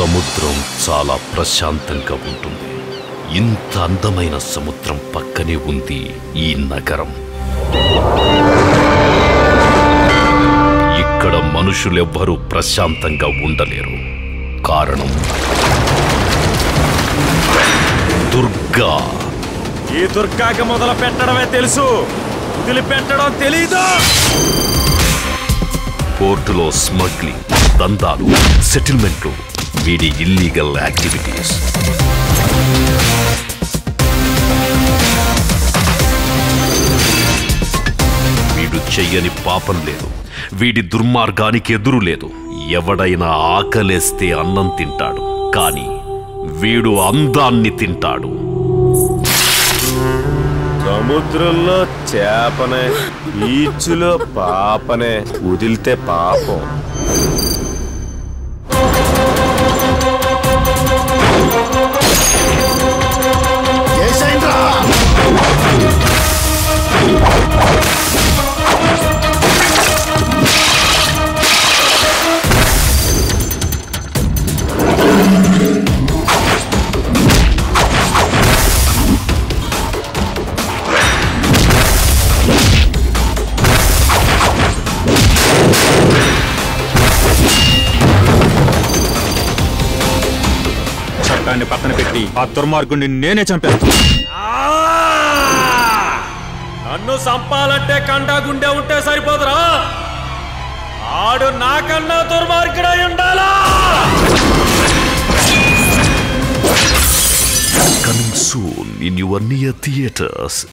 సముద్రం చాలా ప్రశాంతంగా ఉంటుంది. ఇంత అందమైన సముద్రం పక్కనే ఉంది ఈ నగరం. ఇక్కడ మనుషులెవ్వరూ ప్రశాంతంగా ఉండలేరు. కారణం దుర్గా. ఈ దుర్గాకి మొదలు పెట్టడమే తెలుసు, వదిలిపెట్టడం తెలీదు. పోర్టులో స్మగ్లింగ్, దందాలు, సెటిల్మెంట్లు వీడి ఇల్లీగల్ యాక్టివిటీస్. వీడు చెయ్యని పాపం లేదు, వీడి దుర్మార్గానికి ఎదురు లేదు. ఎవడైనా ఆకలేస్తే అన్నం తింటాడు, కానీ వీడు అందాన్ని తింటాడు. సముద్రంలో చేపనే, బీచ్లో పాపనే, వదిలితే పాపం. చట్టాన్ని పక్కన పెట్టి ఆ దుర్మార్గుడిని నేనే చంపేస్తాను. నన్ను చంపాలంటే కండా గుండె ఉంటే సరిపోదురా, ఆడు నాకన్నా దుర్మార్గుడై ఉండాలా. Coming soon in your near theaters.